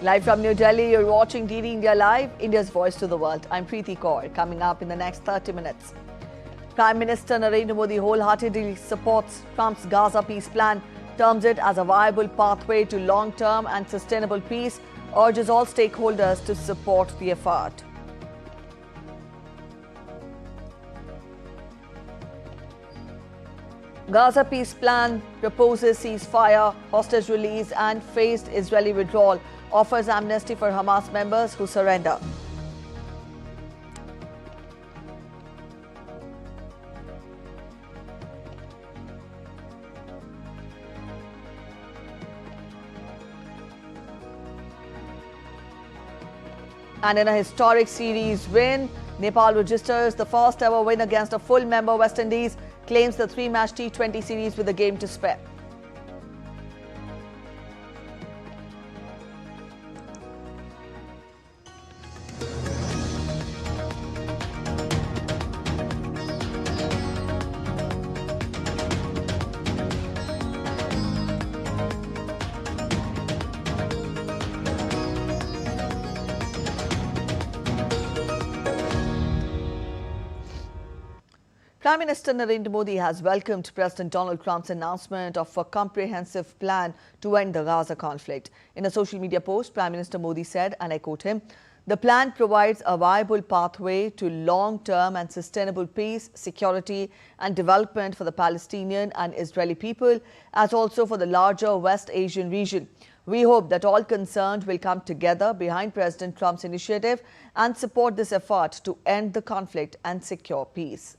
Live from New Delhi, you're watching DD India Live, India's voice to the world. I'm Preeti Kaur. Coming up in the next 30 minutes. Prime Minister Narendra Modi wholeheartedly supports Trump's Gaza peace plan, terms it as a viable pathway to long-term and sustainable peace, urges all stakeholders to support the effort. Gaza peace plan proposes ceasefire, hostage release and phased Israeli withdrawal, offers amnesty for Hamas members who surrender. And in a historic series win, Nepal registers the first ever win against a full member West Indies, claims the 3-match T20 series with a game to spare. Prime Minister Narendra Modi has welcomed President Donald Trump's announcement of a comprehensive plan to end the Gaza conflict. In a social media post, Prime Minister Modi said, and I quote him, "The plan provides a viable pathway to long-term and sustainable peace, security and development for the Palestinian and Israeli people, as also for the larger West Asian region. We hope that all concerned will come together behind President Trump's initiative and support this effort to end the conflict and secure peace."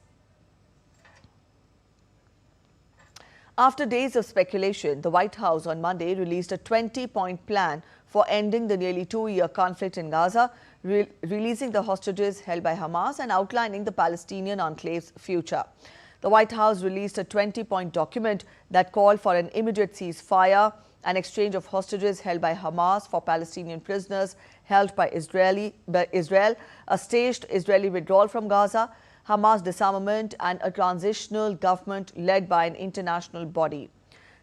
After days of speculation, the White House on Monday released a 20-point plan for ending the nearly 2-year conflict in Gaza, releasing the hostages held by Hamas and outlining the Palestinian enclave's future. The White House released a 20-point document that called for an immediate ceasefire, an exchange of hostages held by Hamas for Palestinian prisoners held by Israel, a staged Israeli withdrawal from Gaza, Hamas disarmament and a transitional government led by an international body.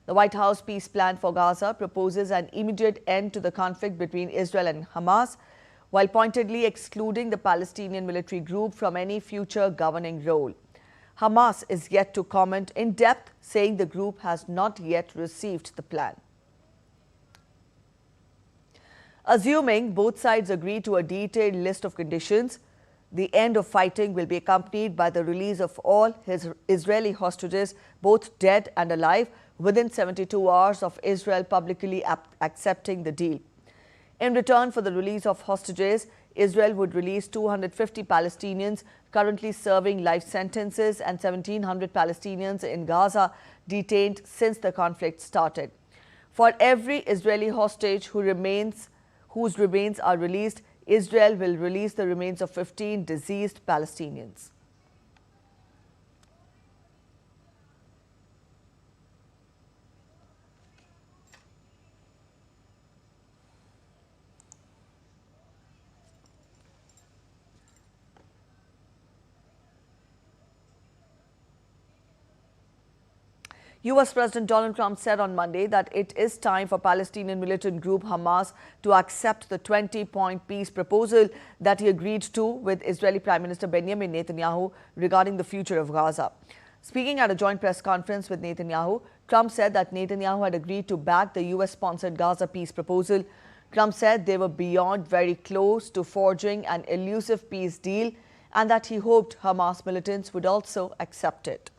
The White House peace plan for Gaza proposes an immediate end to the conflict between Israel and Hamas, while pointedly excluding the Palestinian military group from any future governing role. Hamas is yet to comment in depth, saying the group has not yet received the plan. Assuming both sides agree to a detailed list of conditions, the end of fighting will be accompanied by the release of all his Israeli hostages, both dead and alive, within 72 hours of Israel publicly accepting the deal. In return for the release of hostages, Israel would release 250 Palestinians currently serving life sentences and 1,700 Palestinians in Gaza detained since the conflict started. For every Israeli hostage whose remains are released, Israel will release the remains of 15 deceased Palestinians. US President Donald Trump said on Monday that it is time for Palestinian militant group Hamas to accept the 20-point peace proposal that he agreed to with Israeli Prime Minister Benjamin Netanyahu regarding the future of Gaza. Speaking at a joint press conference with Netanyahu, Trump said that Netanyahu had agreed to back the US-sponsored Gaza peace proposal. Trump said they were beyond very close to forging an elusive peace deal and that he hoped Hamas militants would also accept it.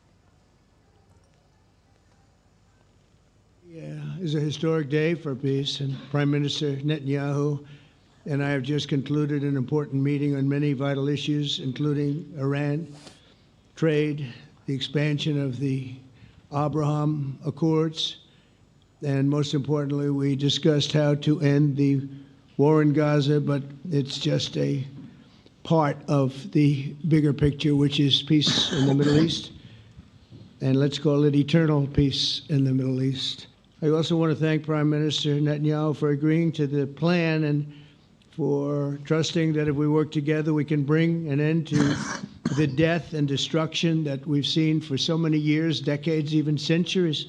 Yeah, it's a historic day for peace, and Prime Minister Netanyahu and I have just concluded an important meeting on many vital issues, including Iran, trade, the expansion of the Abraham Accords, and most importantly, we discussed how to end the war in Gaza, but it's just a part of the bigger picture, which is peace in the Middle East, and let's call it eternal peace in the Middle East. I also want to thank Prime Minister Netanyahu for agreeing to the plan and for trusting that if we work together, we can bring an end to the death and destruction that we've seen for so many years, decades, even centuries,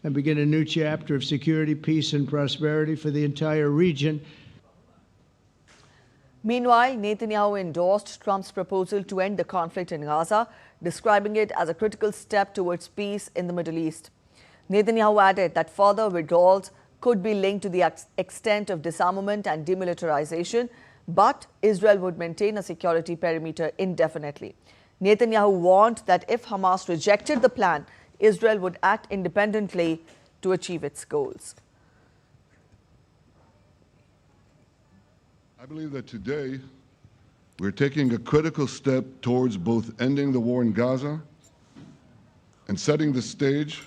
and begin a new chapter of security, peace, and prosperity for the entire region. Meanwhile, Netanyahu endorsed Trump's proposal to end the conflict in Gaza, describing it as a critical step towards peace in the Middle East. Netanyahu added that further withdrawals could be linked to the extent of disarmament and demilitarization, but Israel would maintain a security perimeter indefinitely. Netanyahu warned that if Hamas rejected the plan, Israel would act independently to achieve its goals. I believe that today we're taking a critical step towards both ending the war in Gaza and setting the stage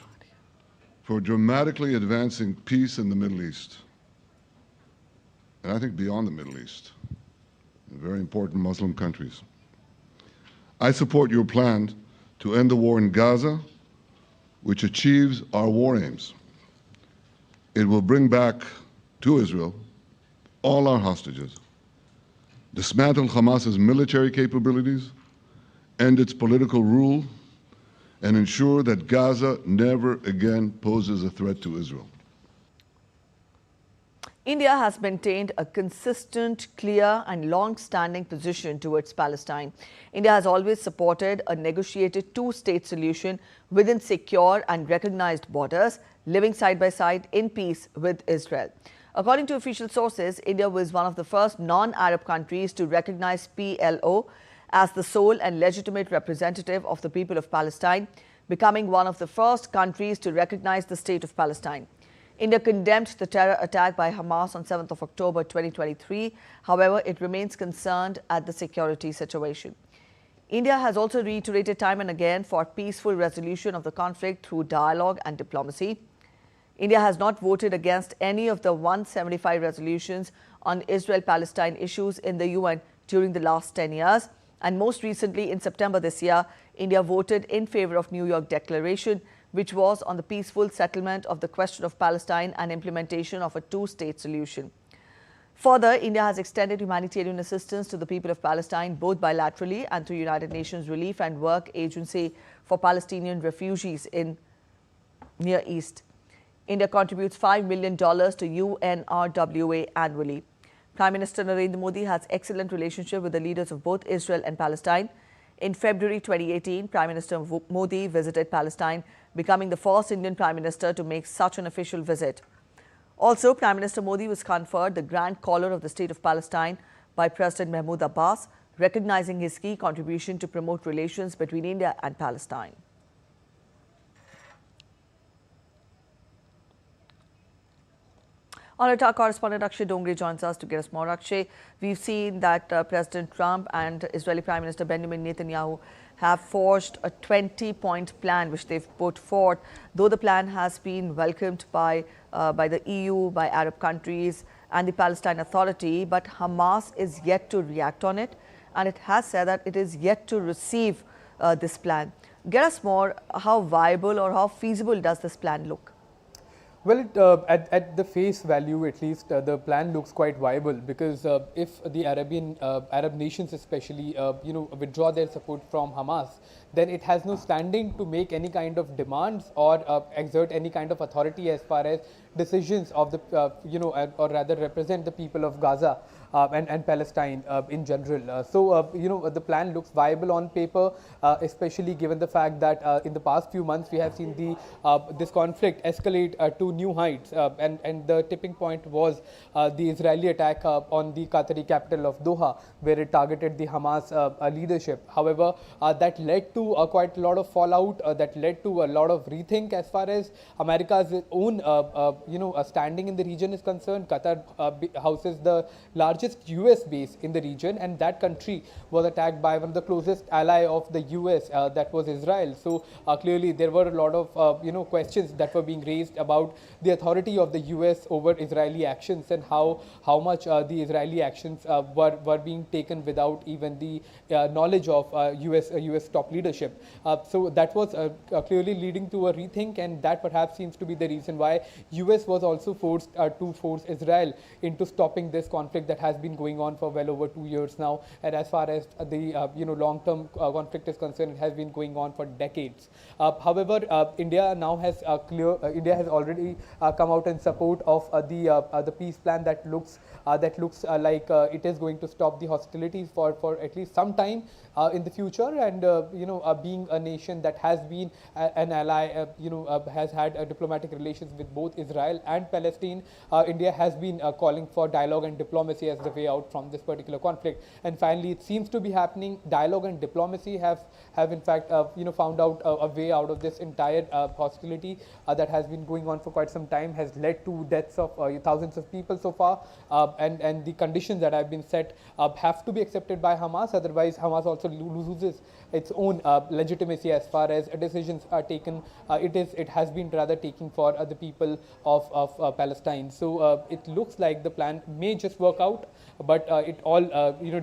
for dramatically advancing peace in the Middle East. And I think beyond the Middle East, in very important Muslim countries. I support your plan to end the war in Gaza, which achieves our war aims. It will bring back to Israel all our hostages, dismantle Hamas's military capabilities, end its political rule, and ensure that Gaza never again poses a threat to Israel. India has maintained a consistent, clear and long-standing position towards Palestine. India has always supported a negotiated two-state solution within secure and recognized borders, living side by side in peace with Israel. According to official sources, India was one of the first non-Arab countries to recognize PLO as the sole and legitimate representative of the people of Palestine, becoming one of the first countries to recognize the state of Palestine. India condemned the terror attack by Hamas on 7th of October 2023. However, it remains concerned at the security situation. India has also reiterated time and again for peaceful resolution of the conflict through dialogue and diplomacy. India has not voted against any of the 175 resolutions on Israel-Palestine issues in the UN during the last 10 years. And most recently, in September this year, India voted in favor of New York Declaration, which was on the peaceful settlement of the question of Palestine and implementation of a two-state solution. Further, India has extended humanitarian assistance to the people of Palestine, both bilaterally and through United Nations Relief and Work Agency for Palestinian Refugees in Near East. India contributes $5 million to UNRWA annually. Prime Minister Narendra Modi has excellent relationship with the leaders of both Israel and Palestine. In February 2018, Prime Minister Modi visited Palestine, becoming the first Indian Prime Minister to make such an official visit. Also, Prime Minister Modi was conferred the Grand Collar of the State of Palestine by President Mahmoud Abbas, recognizing his key contribution to promote relations between India and Palestine. All right, our correspondent Akshay Dongre joins us to get us more. Akshay, we've seen that President Trump and Israeli Prime Minister Benjamin Netanyahu have forged a 20-point plan which they've put forth. Though the plan has been welcomed by the EU, by Arab countries and the Palestine Authority, but Hamas is yet to react on it, and it has said that it is yet to receive this plan. Get us more, how viable or how feasible does this plan look? Well, at the face value, at least, the plan looks quite viable, because if the Arab nations especially, withdraw their support from Hamas, then it has no standing to make any kind of demands or exert any kind of authority as far as decisions of the, or rather represent the people of Gaza and Palestine in general. So, the plan looks viable on paper, especially given the fact that in the past few months we have seen this conflict escalate to new heights, and the tipping point was the Israeli attack on the Qatari capital of Doha, where it targeted the Hamas leadership. However, that led to quite a lot of fallout, that led to a lot of rethink as far as America's own standing in the region is concerned. Qatar houses the largest US base in the region, and that country was attacked by one of the closest ally of the US, that was Israel. So clearly there were a lot of questions that were being raised about the authority of the US over Israeli actions, and how much the Israeli actions were being taken without even the knowledge of US top leadership. So that was clearly leading to a rethink, and that perhaps seems to be the reason why US US was also forced to force Israel into stopping this conflict that has been going on for well over 2 years now. And as far as the long-term conflict is concerned, it has been going on for decades. However, India now has India has already come out in support of the peace plan that looks like it is going to stop the hostilities for at least some time in the future, and being a nation that has been an ally, has had diplomatic relations with both Israel and Palestine. India has been calling for dialogue and diplomacy as the way out from this particular conflict, and finally it seems to be happening. Dialogue and diplomacy have in fact found out a way out of this entire hostility that has been going on for quite some time, has led to deaths of thousands of people so far, and the conditions that have been set have to be accepted by Hamas, otherwise Hamas also loses its own legitimacy as far as decisions are taken. It has been rather taking for the people of Palestine. So it looks like the plan may just work out, but it all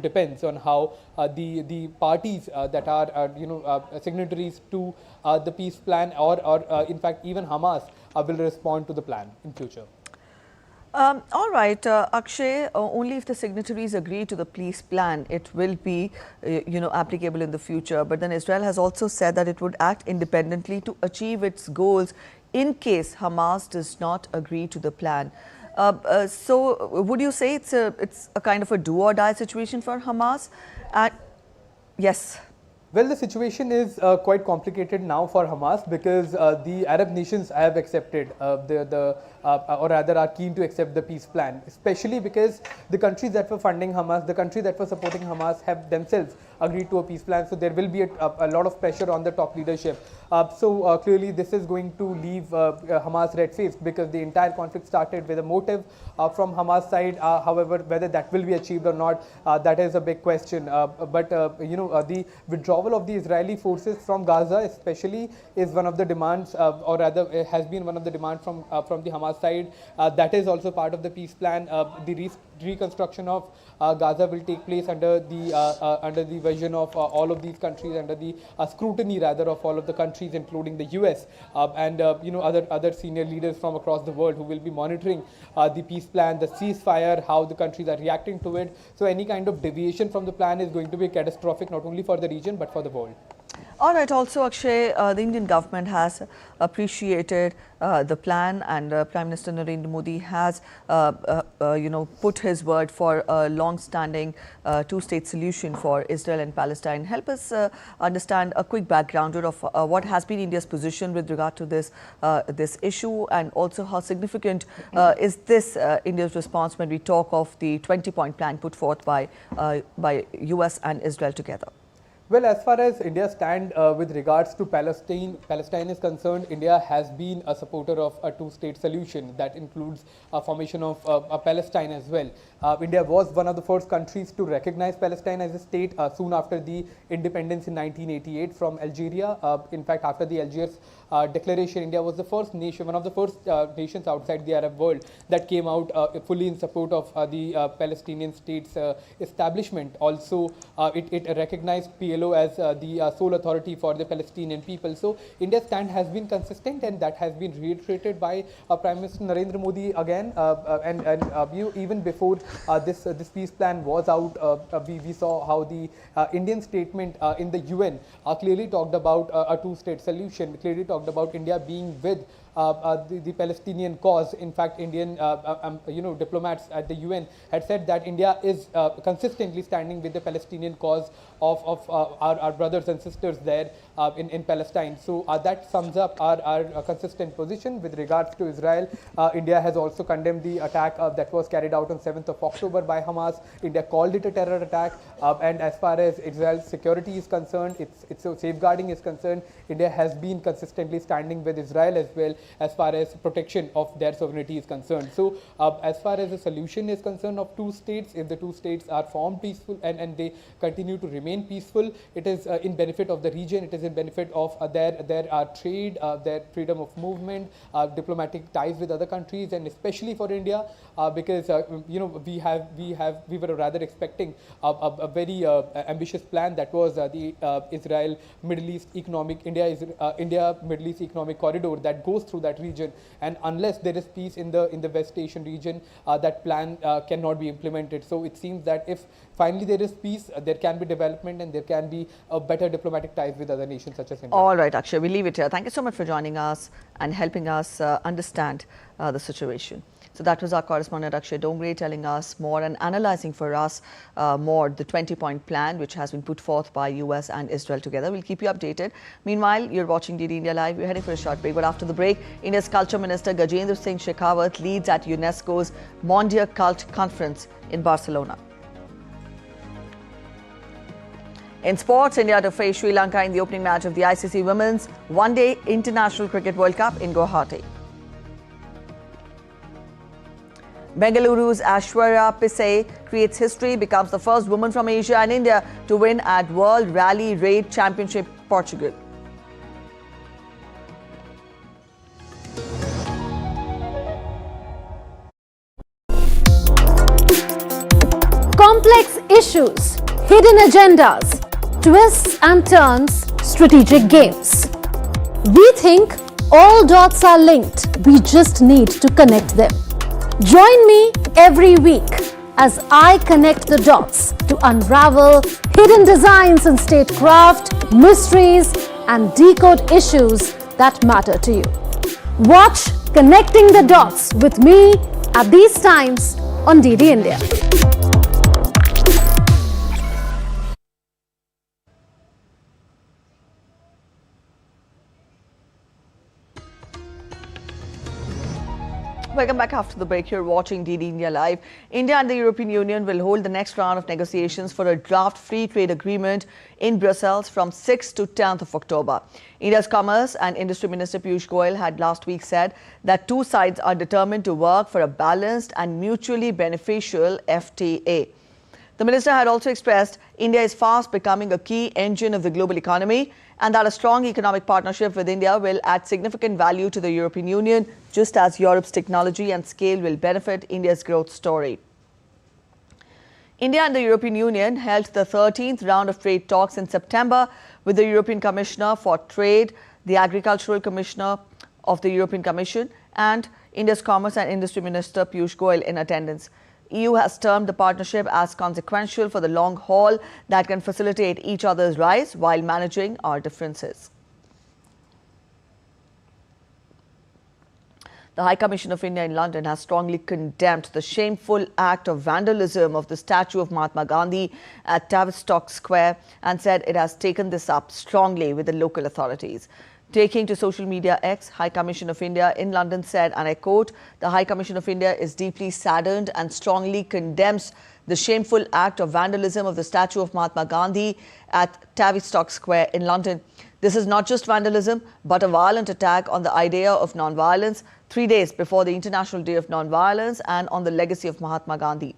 depends on how the parties that are signatories to the peace plan, or in fact even Hamas will respond to the plan in future. All right, Akshay, only if the signatories agree to the peace plan, it will be, applicable in the future. But then Israel has also said that it would act independently to achieve its goals in case Hamas does not agree to the plan. So would you say it's a kind of a do or die situation for Hamas? Yes. Well, the situation is quite complicated now for Hamas, because the Arab nations have accepted or rather are keen to accept the peace plan, especially because the countries that were funding Hamas, the countries that were supporting Hamas have themselves agreed to a peace plan. So there will be a lot of pressure on the top leadership. So clearly this is going to leave Hamas red-faced, because the entire conflict started with a motive from Hamas side. However, whether that will be achieved or not, that is a big question. But the withdrawal of the Israeli forces from Gaza especially is one of the demands, or rather has been one of the demands from the Hamas side. That is also part of the peace plan. The reconstruction of Gaza will take place under the vision of all of these countries, under the scrutiny rather of all of the countries, including the US and other senior leaders from across the world, who will be monitoring the peace plan, the ceasefire, how the countries are reacting to it. So any kind of deviation from the plan is going to be catastrophic, not only for the region but for the world. All right. Also, Akshay, the Indian government has appreciated the plan, and Prime Minister Narendra Modi has, put his word for a long-standing two-state solution for Israel and Palestine. Help us understand a quick background of what has been India's position with regard to this issue, and also how significant is this India's response when we talk of the 20-point plan put forth by US and Israel together. Well, as far as India's stand with regards to Palestine is concerned, India has been a supporter of a two-state solution that includes a formation of Palestine as well. India was one of the first countries to recognize Palestine as a state soon after the independence in 1988 from Algeria. In fact, after the Algiers declaration, India was the first nation, one of the first nations outside the Arab world that came out fully in support of the Palestinian state's establishment. Also, it recognized PLO as the sole authority for the Palestinian people. So India's stand has been consistent, and that has been reiterated by Prime Minister Narendra Modi again. And even before this peace plan was out, we saw how the Indian statement in the UN clearly talked about a two-state solution, clearly talked about India being with the Palestinian cause. In fact, Indian diplomats at the UN had said that India is consistently standing with the Palestinian cause of our brothers and sisters there in Palestine. So that sums up our consistent position with regards to Israel. India has also condemned the attack that was carried out on 7th of October by Hamas. India called it a terror attack, and as far as Israel's security is concerned, its safeguarding is concerned, India has been consistently standing with Israel as well, as far as protection of their sovereignty is concerned. So as far as the solution is concerned of two states, if the two states are formed peaceful and they continue to remain peaceful, it is in benefit of the region, it is in benefit of their trade, their freedom of movement, diplomatic ties with other countries, and especially for India, because we were rather expecting a very ambitious plan, that was the Israel Middle East economic India Middle East economic corridor that goes through that region. And unless there is peace in the West Asian region, that plan cannot be implemented. So it seems that if finally there is peace, there can be development and there can be a better diplomatic ties with other nations such as India. All right, Akshay, we leave it here. Thank you so much for joining us and helping us understand the situation. So that was our correspondent Akshay Dongre telling us more and analyzing for us more the 20-point plan which has been put forth by US and Israel together. We'll keep you updated. Meanwhile, you're watching DD India Live. We're heading for a short break. But after the break, India's Culture Minister Gajendra Singh Shekhawat leads at UNESCO's Mondiacult conference in Barcelona. In sports, India to face Sri Lanka in the opening match of the ICC Women's One-Day International Cricket World Cup in Guwahati. Bengaluru's Aishwarya Pise creates history, becomes the first woman from Asia and India to win at World Rally Raid Championship, Portugal. Complex issues, hidden agendas, twists and turns, strategic games. We think all dots are linked. We just need to connect them. Join me every week as I connect the dots to unravel hidden designs in statecraft, mysteries, and decode issues that matter to you. Watch Connecting the Dots with me at these times on DD India. Welcome back after the break. You're watching DD India Live. India and the European Union will hold the next round of negotiations for a draft free trade agreement in Brussels from 6th to 10th of October. India's Commerce and Industry Minister Piyush Goyal had last week said that two sides are determined to work for a balanced and mutually beneficial FTA. The minister had also expressed India is fast becoming a key engine of the global economy and that a strong economic partnership with India will add significant value to the European Union, just as Europe's technology and scale will benefit India's growth story. India and the European Union held the 13th round of trade talks in September with the European Commissioner for Trade, the Agricultural Commissioner of the European Commission and India's Commerce and Industry Minister Piyush Goyal in attendance. EU has termed the partnership as consequential for the long haul that can facilitate each other's rise while managing our differences. The High Commission of India in London has strongly condemned the shameful act of vandalism of the statue of Mahatma Gandhi at Tavistock Square and said it has taken this up strongly with the local authorities. Taking to social media X, High Commission of India in London said, and I quote, "The High Commission of India is deeply saddened and strongly condemns the shameful act of vandalism of the statue of Mahatma Gandhi at Tavistock Square in London. This is not just vandalism, but a violent attack on the idea of non-violence 3 days before the International Day of Non-Violence and on the legacy of Mahatma Gandhi.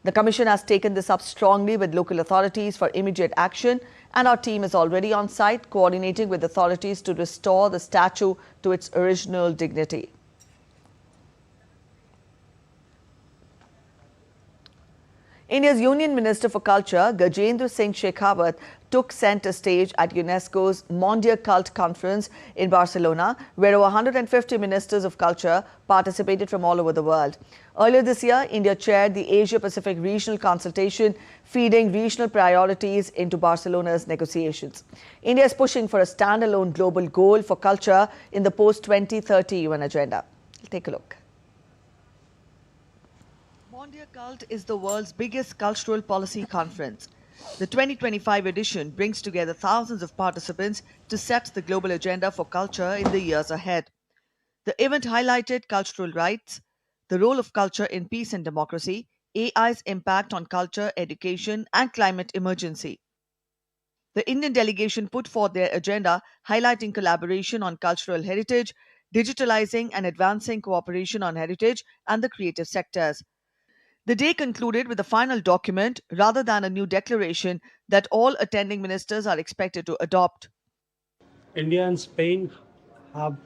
The Commission has taken this up strongly with local authorities for immediate action, and our team is already on site coordinating with authorities to restore the statue to its original dignity." India's Union Minister for Culture, Gajendra Singh Shekhawat, took centre stage at UNESCO's Mondiacult conference in Barcelona, where over 150 ministers of culture participated from all over the world. Earlier this year, India chaired the Asia-Pacific Regional Consultation, feeding regional priorities into Barcelona's negotiations. India is pushing for a standalone global goal for culture in the post-2030 UN agenda. Take a look. Mondiacult is the world's biggest cultural policy conference. The 2025 edition brings together thousands of participants to set the global agenda for culture in the years ahead. The event highlighted cultural rights, the role of culture in peace and democracy, AI's impact on culture, education, and climate emergency. The Indian delegation put forth their agenda highlighting collaboration on cultural heritage, digitalizing and advancing cooperation on heritage and the creative sectors. The day concluded with a final document rather than a new declaration that all attending ministers are expected to adopt. India and Spain have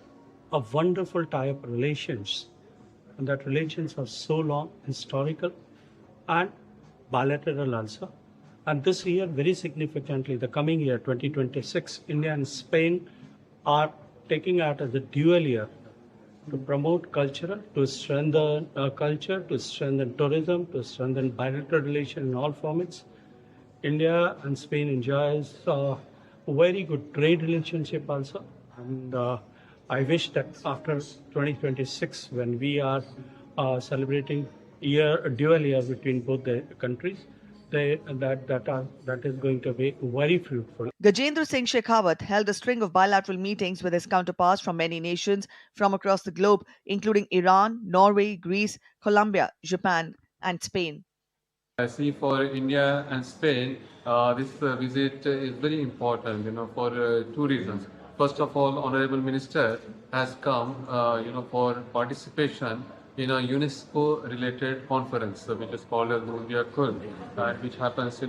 a wonderful tie-up relations, and that relations are so long, historical, and bilateral also. And this year, very significantly, the coming year, 2026, India and Spain are taking out as a dual year to promote culture, to strengthen culture, to strengthen tourism, to strengthen bilateral relations in all formats. India and Spain enjoys a very good trade relationship also, and I wish that after 2026, when we are celebrating a dual year between both the countries, that is going to be very fruitful. Gajendra Singh Shekhawat held a string of bilateral meetings with his counterparts from many nations from across the globe, including Iran, Norway, Greece, Colombia, Japan, and Spain. I see for India and Spain, this visit is very important, for two reasons. First of all, Honorable Minister has come, for participation in a UNESCO-related conference, which is called as Mondiacult, which happens,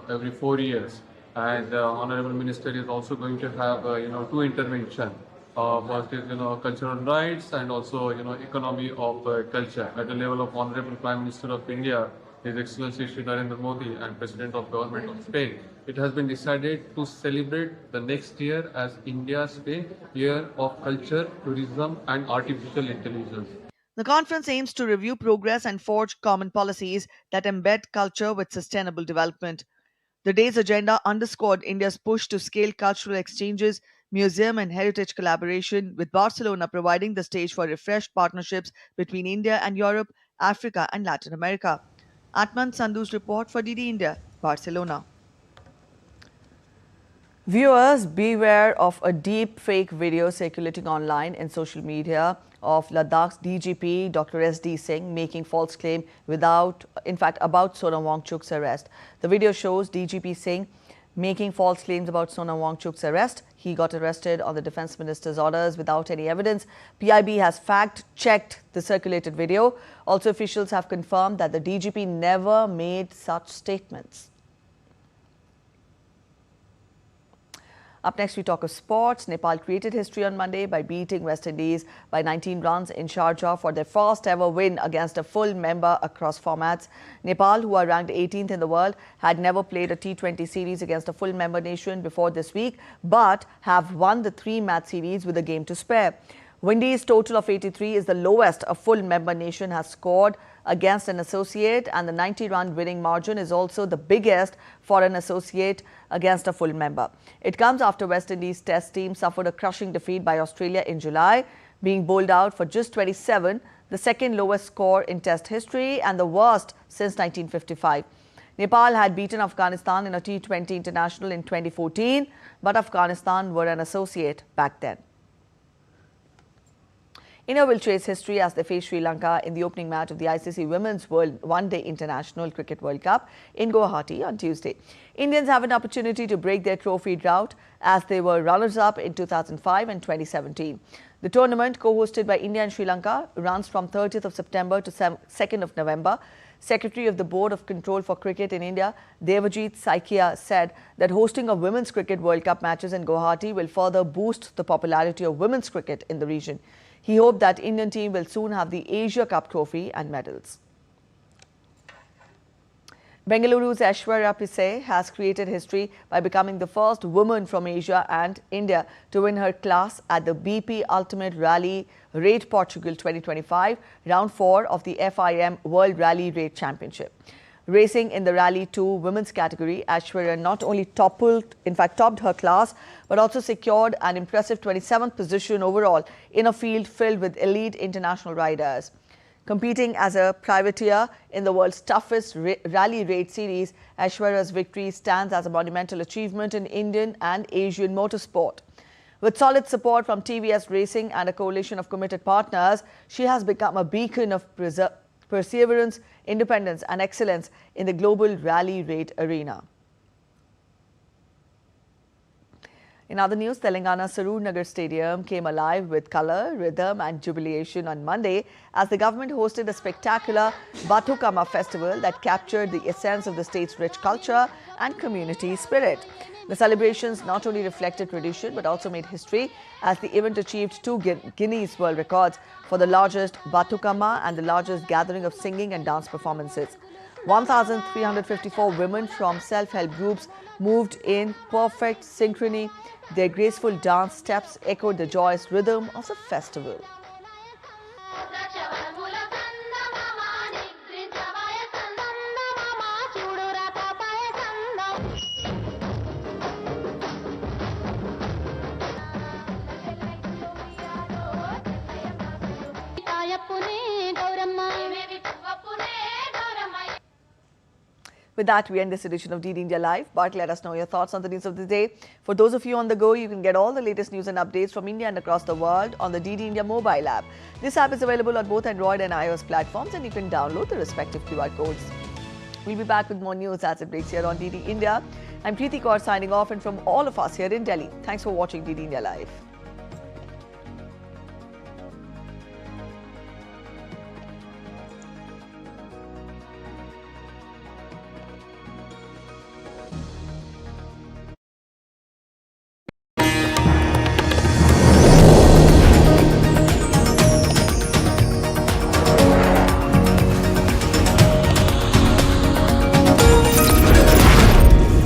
every 4 years. And Honorable Minister is also going to have, two interventions. First is, cultural rights and also, economy of culture at the level of Honorable Prime Minister of India, His Excellency Sri Narendra Modi, and President of Government of Spain. It has been decided to celebrate the next year as India-Spain Year of Culture, Tourism and Artificial Intelligence. The conference aims to review progress and forge common policies that embed culture with sustainable development. The day's agenda underscored India's push to scale cultural exchanges, museum and heritage collaboration, with Barcelona providing the stage for refreshed partnerships between India and Europe, Africa and Latin America. Atman Sandhu's report for DD India, Barcelona. Viewers, beware of a deep fake video circulating online in social media of Ladakh's DGP Dr. S.D. Singh making false claim about Sonam Wangchuk's arrest. The video shows DGP Singh making false claims about Sonam Wangchuk's arrest. He got arrested on the defense minister's orders without any evidence. PIB has fact-checked the circulated video. Also, officials have confirmed that the DGP never made such statements. Up next, we talk of sports. Nepal created history on Monday by beating West Indies by 19 runs in Sharjah for their first ever win against a full member across formats. Nepal, who are ranked 18th in the world, had never played a T20 series against a full member nation before this week, but have won the 3-match series with a game to spare. Windies' total of 83 is the lowest a full member nation has scored against an associate, and the 90-run winning margin is also the biggest for an associate against a full member. It comes after West Indies Test team suffered a crushing defeat by Australia in July, being bowled out for just 27, the second lowest score in Test history and the worst since 1955. Nepal had beaten Afghanistan in a T20 international in 2014, but Afghanistan were an associate back then. India will chase history as they face Sri Lanka in the opening match of the ICC Women's One Day International Cricket World Cup in Guwahati on Tuesday. Indians have an opportunity to break their trophy drought as they were runners-up in 2005 and 2017. The tournament, co-hosted by India and Sri Lanka, runs from 30th of September to 2nd of November. Secretary of the Board of Control for Cricket in India, Devajit Saikia, said that hosting of Women's Cricket World Cup matches in Guwahati will further boost the popularity of women's cricket in the region. He hoped that Indian team will soon have the Asia Cup trophy and medals. Bengaluru's Aishwarya Pise has created history by becoming the first woman from Asia and India to win her class at the BP Ultimate Rally Raid Portugal 2025, Round 4 of the FIM World Rally Raid Championship. Racing in the Rally 2 women's category, Aishwarya not only topped her class, but also secured an impressive 27th position overall in a field filled with elite international riders. Competing as a privateer in the world's toughest rally raid series, Aishwarya's victory stands as a monumental achievement in Indian and Asian motorsport. With solid support from TVS Racing and a coalition of committed partners, she has become a beacon of perseverance, independence and excellence in the global rally raid arena. In other news, Telangana Sarur Nagar Stadium came alive with colour, rhythm and jubilation on Monday as the government hosted a spectacular Bathukamma festival that captured the essence of the state's rich culture and community spirit. The celebrations not only reflected tradition but also made history as the event achieved 2 Guinness World Records for the largest Bathukamma and the largest gathering of singing and dance performances. 1,354 women from self-help groups moved in perfect synchrony. Their graceful dance steps echoed the joyous rhythm of the festival. With that, we end this edition of DD India Live. But let us know your thoughts on the news of the day. For those of you on the go, you can get all the latest news and updates from India and across the world on the DD India mobile app. This app is available on both Android and iOS platforms, and you can download the respective QR codes. We'll be back with more news as it breaks here on DD India. I'm Preeti Kaur signing off, and from all of us here in Delhi, thanks for watching DD India Live.